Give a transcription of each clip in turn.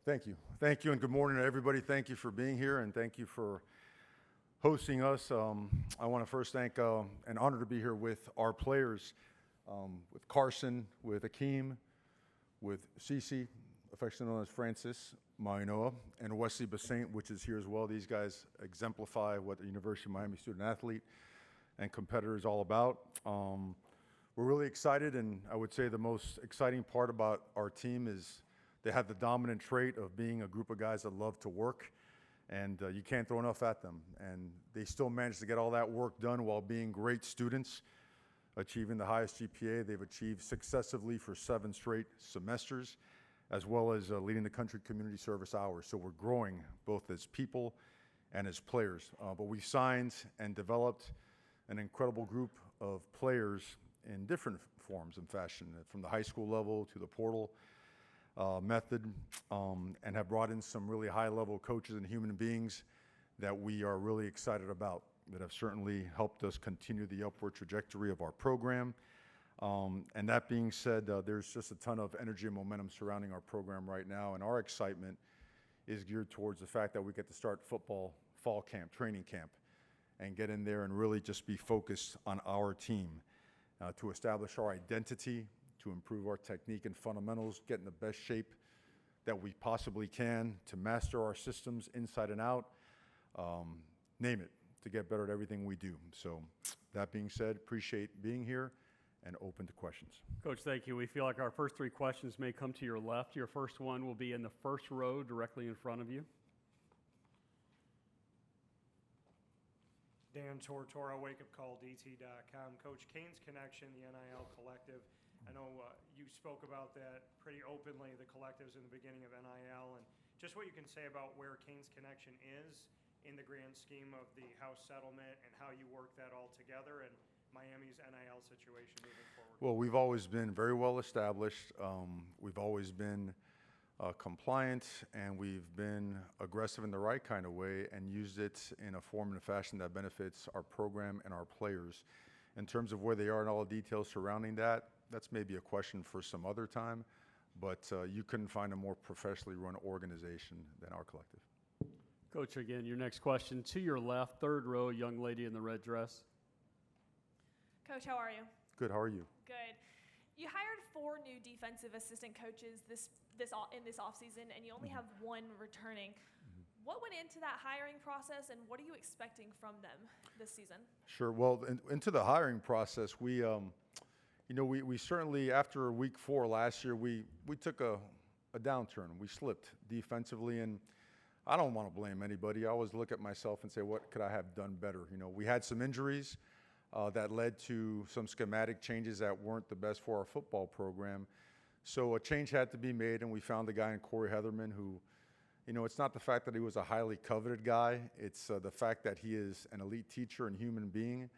Thank you. Thank you, and good morning to everybody. Thank you for being here, and thank you for hosting us. I want to first thank an honor to be here with our players, with Carson, with Akeem, with Cece, affectionately known as Francis Mainoa, and Wesley Basaint, which is here as well. These guys exemplify what the University of Miami student athlete and competitor is all about. We're really excited, and I would say the most exciting part about our team is they have the dominant trait of being a group of guys that love to work, and you can't throw enough at them. And they still manage to get all that work done while being great students, achieving the highest GPA they've achieved successively for 7 straight semesters, as well as leading the country community service hours. So we're growing both as people and as players. But we've signed and developed an incredible group of players in different forms and fashion, from the high school level to the portal method, and have brought in some really high-level coaches and human beings that we are really excited about, that have certainly helped us continue the upward trajectory of our program. And that being said, there's just a ton of energy and momentum surrounding our program right now, and our excitement is geared towards the fact that we get to start football fall camp, training camp, and get in there and really just be focused on our team, to establish our identity, to improve our technique and fundamentals, get in the best shape that we possibly can, to master our systems inside and out, name it, to get better at everything we do. So that being said, appreciate being here and open to questions. Coach, thank you. We feel like our first 3 questions may come to your left. Your first one will be in the first row directly in front of you. Dan Tortora, wakeupcalldt.com. Coach, Kane's Connection, the NIL Collective. I know you spoke about that pretty openly, the collectives in the beginning of NIL, and just what you can say about where Kane's Connection is in the grand scheme of the House settlement and how you work that all together and Miami's NIL situation moving forward. Well, we've always been very well established. We've always been compliant, and we've been aggressive in the right kind of way and used it in a form and a fashion that benefits our program and our players. In terms of where they are and all the details surrounding that, that's maybe a question for some other time, but you couldn't find a more professionally run organization than our collective. Coach, again, your next question to your left, third row, young lady in the red dress. Coach, how are you? Good, how are you? Good. You hired 4 new defensive assistant coaches in this offseason, and you only have 1 returning. What went into that hiring process, and what are you expecting from them this season? Sure. Well, into the hiring process, we certainly, after week 4 last year, we took a downturn. We slipped defensively, and I don't want to blame anybody. I always look at myself and say, what could I have done better? We had some injuries that led to some schematic changes that weren't the best for our football program. So a change had to be made, and we found a guy in Corey Heatherman who, it's not the fact that he was a highly coveted guy. It's the fact that he is an elite teacher and human being,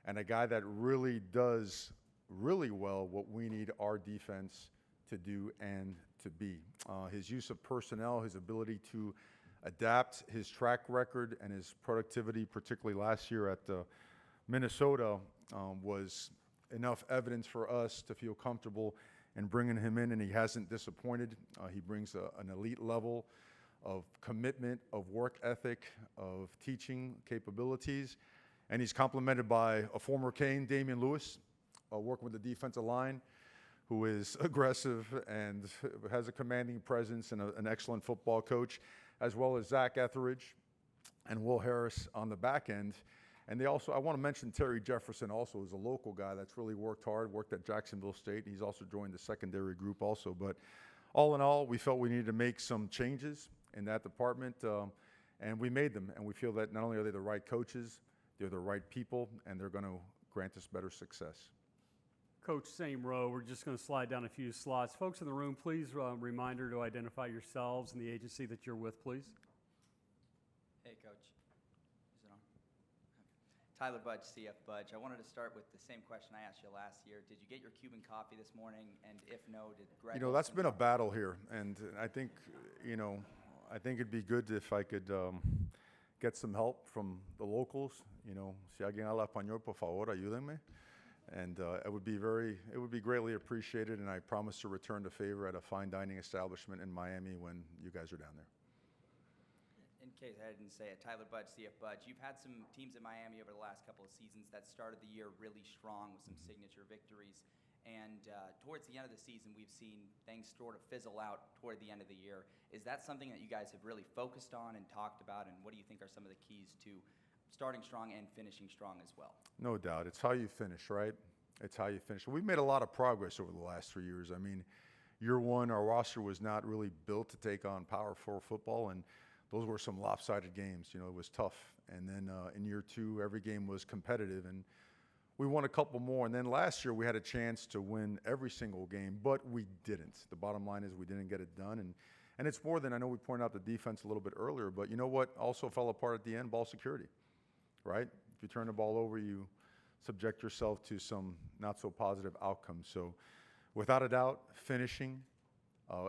and a guy that really does really well what we need our defense to do and to be. His use of personnel, his ability to adapt, his track record, and his productivity, particularly last year at Minnesota, was enough evidence for us to feel comfortable in bringing him in, and he hasn't disappointed. He brings an elite level of commitment, of work ethic, of teaching capabilities, and he's complemented by a former Cane, Damian Lewis, working with the defensive line, who is aggressive and has a commanding presence and an excellent football coach, as well as Zach Etheridge and Will Harris on the back end. And I want to mention Terry Jefferson also, is a local guy that's really worked hard, worked at Jacksonville State. He's also joined the secondary group also. But all in all, we felt we needed to make some changes in that department, and we made them. And we feel that not only are they the right coaches, they're the right people, and they're going to grant us better success. Coach, same row. We're just going to slide down a few slots. Folks in the room, please, reminder to identify yourselves and the agency that you're with, please. Hey, Coach. Is it on? Tyler Budge, CF Budge. I wanted to start with the same question I asked you last year. Did you get your Cuban coffee this morning? And if no, did Greg... That's been a battle here. And I think, I think it'd be good if I could get some help from the locals. Si alguien habla español, por favor, ayúdenme. And it would be greatly appreciated, and I promise to return the favor at a fine dining establishment in Miami when you guys are down there. In case I didn't say it, Tyler Budge, CF Budge, you've had some teams in Miami over the last couple of seasons that started the year really strong with some signature victories. And towards the end of the season, we've seen things sort of fizzle out toward the end of the year. Is that something that you guys have really focused on and talked about? And what do you think are some of the keys to starting strong and finishing strong as well? No doubt. It's how you finish, right? It's how you finish. We've made a lot of progress over the last 3 years. I mean, year one, our roster was not really built to take on Power 4 football, and those were some lopsided games. You know, it was tough. And then in year two, every game was competitive, and we won a couple more. And then last year, we had a chance to win every single game, but we didn't. The bottom line is we didn't get it done. And it's more than, I know we pointed out the defense a little bit earlier, but you know what also fell apart at the end? Ball security, right? If you turn the ball over, you subject yourself to some not so positive outcomes. So without a doubt, finishing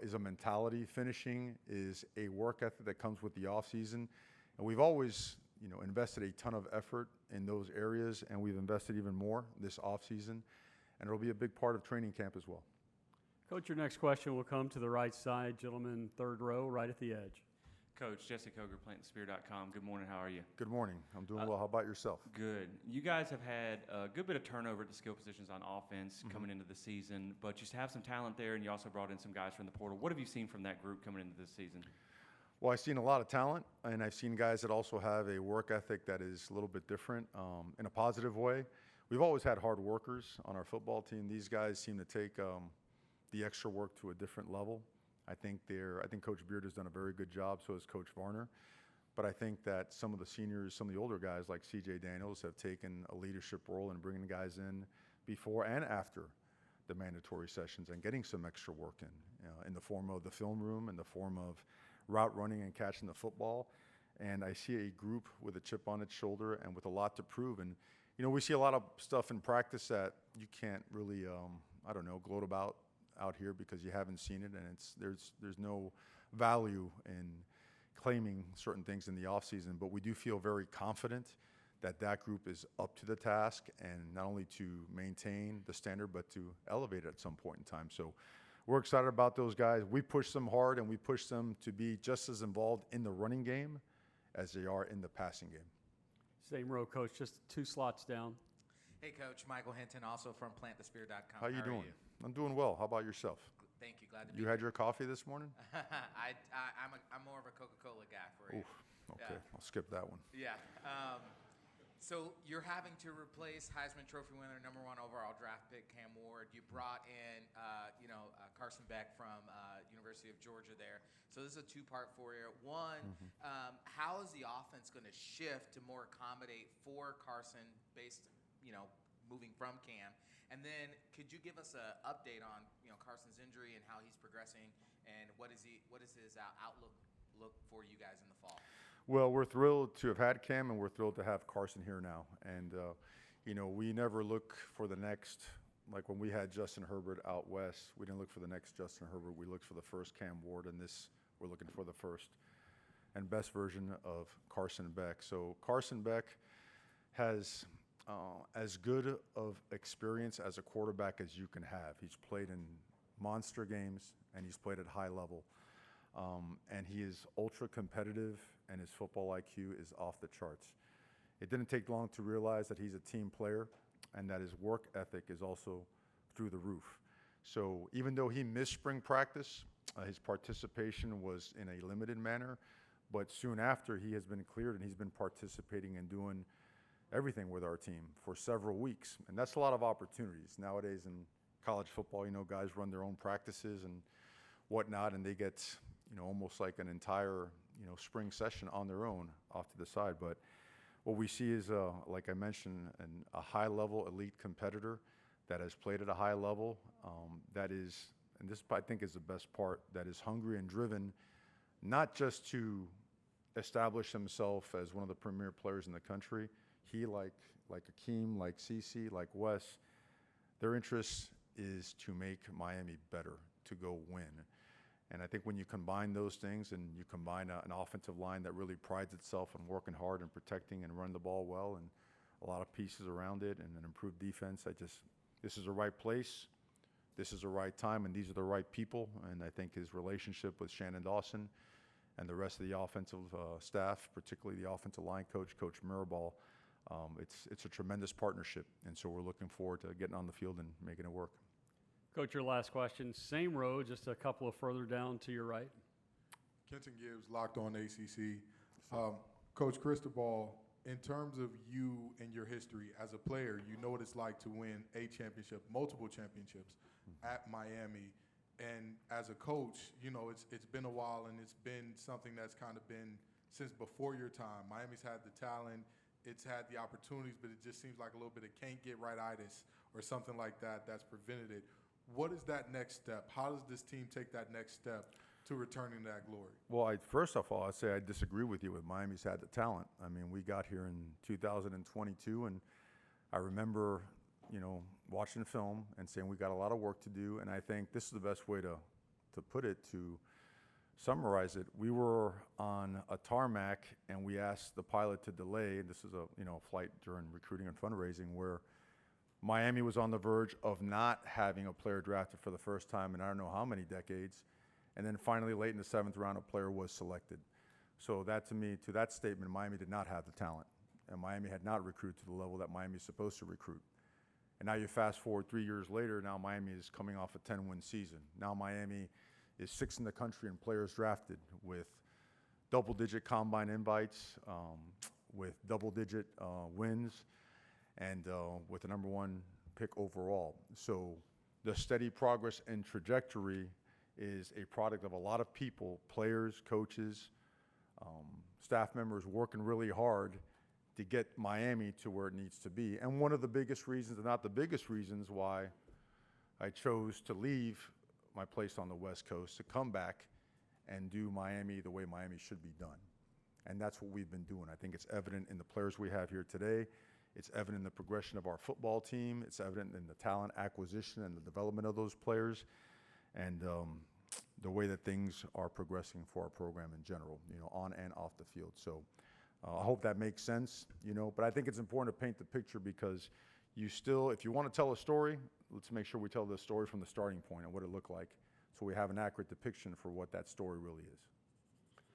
is a mentality. Finishing is a work ethic that comes with the offseason. And we've always, invested a ton of effort in those areas, and we've invested even more this offseason. And it'll be a big part of training camp as well. Coach, your next question will come to the right side, gentleman, third row, right at the edge. Coach, Jesse Koger, plantspear.com. Good morning. How are you? Good morning. I'm doing well. How about yourself? Good. You guys have had a good bit of turnover at the skill positions on offense coming into the season, but you have some talent there, and you also brought in some guys from the portal. What have you seen from that group coming into this season? Well, I've seen a lot of talent, and I've seen guys that also have a work ethic that is a little bit different in a positive way. We've always had hard workers on our football team. These guys seem to take the extra work to a different level. I think Coach Beard has done a very good job, so has Coach Varner. But I think that some of the seniors, some of the older guys like C.J. Daniels have taken a leadership role in bringing guys in before and after the mandatory sessions and getting some extra work in the form of the film room, in the form of route running and catching the football. And I see a group with a chip on its shoulder and with a lot to prove. And, we see a lot of stuff in practice that you can't really, gloat about out here because you haven't seen it, and there's no value in claiming certain things in the offseason. But we do feel very confident that group is up to the task, and not only to maintain the standard, but to elevate it at some point in time. So we're excited about those guys. We push them hard, and we push them to be just as involved in the running game as they are in the passing game. Same row, Coach, just 2 slots down. Hey, Coach. Michael Hinton, also from plantspear.com. How you doing? I'm doing well. How about yourself? Thank you. Glad to be You here. had your coffee this morning? I'm more of a Coca-Cola guy for you. Oof, okay. Yeah. I'll skip that one. Yeah. So you're having to replace Heisman Trophy winner, #1 overall draft pick Cam Ward. You brought in, Carson Beck from University of Georgia there. So this is a 2-part for you. One, how is the offense going to shift to more accommodate for Carson based, moving from Cam? And then could you give us an update on, Carson's injury and how he's progressing, and what is his outlook for you guys in the fall? Well, we're thrilled to have had Cam, and we're thrilled to have Carson here now. And, we never look for the next, like when we had Justin Herbert out west, we didn't look for the next Justin Herbert. We looked for the first Cam Ward, and we're looking for the first and best version of Carson Beck. So Carson Beck has as good of experience as a quarterback as you can have. He's played in monster games, and he's played at high level. And he is ultra competitive, and his football IQ is off the charts. It didn't take long to realize that he's a team player and that his work ethic is also through the roof. So even though he missed spring practice, his participation was in a limited manner, but soon after he has been cleared and he's been participating and doing everything with our team for several weeks. And that's a lot of opportunities. Nowadays in college football, guys run their own practices and whatnot, and they get, almost like an entire, spring session on their own off to the side. But what we see is, like I mentioned, a high-level elite competitor that has played at a high level, that is, and this I think is the best part, that is hungry and driven, not just to establish himself as one of the premier players in the country. He, like Akeem, like CeCe, like Wes, their interest is to make Miami better, to go win. And I think when you combine those things and you combine an offensive line that really prides itself on working hard and protecting and running the ball well, and a lot of pieces around it and an improved defense. This is the right place, this is the right time, and these are the right people. And I think his relationship with Shannon Dawson and the rest of the offensive staff, particularly the offensive line coach, Coach Mirabal, it's a tremendous partnership. And so we're looking forward to getting on the field and making it work. Coach, your last question. Same row, just a couple of further down to your right. Kenton Gibbs, Locked On ACC. Coach Cristobal, in terms of you and your history as a player, you know what it's like to win a championship, multiple championships at Miami. And as a coach, you know, it's been a while, and it's been something that's kind of been since before your time. Miami's had the talent, it's had the opportunities, but it just seems like a little bit of can't get right-itis or something like that that's prevented it. What is that next step? How does this team take that next step to returning that glory? Well, first of all, I'd say I disagree with you with Miami's had the talent. I mean, we got here in 2022, and I remember, you know, watching film and saying we got a lot of work to do. And I think this is the best way to put it, to summarize it. We were on a tarmac, and we asked the pilot to delay. And this is a flight during recruiting and fundraising where Miami was on the verge of not having a player drafted for the first time in I don't know how many decades. And then finally, late in the 7th round, a player was selected. So that, to me, to that statement, Miami did not have the talent. And Miami had not recruited to the level that Miami is supposed to recruit. And now you fast forward 3 years later, now Miami is coming off a 10-win season. Now Miami is 6th in the country in players drafted, with double-digit combine invites, with double-digit wins, and with the #1 pick overall. So the steady progress and trajectory is a product of a lot of people, players, coaches, staff members working really hard to get Miami to where it needs to be. And one of the biggest reasons, and not the biggest reasons, why I chose to leave my place on the West Coast to come back and do Miami the way Miami should be done. And that's what we've been doing. I think it's evident in the players we have here today. It's evident in the progression of our football team. It's evident in the talent acquisition and the development of those players, and the way that things are progressing for our program in general, you know, on and off the field. So I hope that makes sense, you know, but I think it's important to paint the picture, because you still, if you want to tell a story, let's make sure we tell the story from the starting point and what it looked like, so we have an accurate depiction for what that story really is.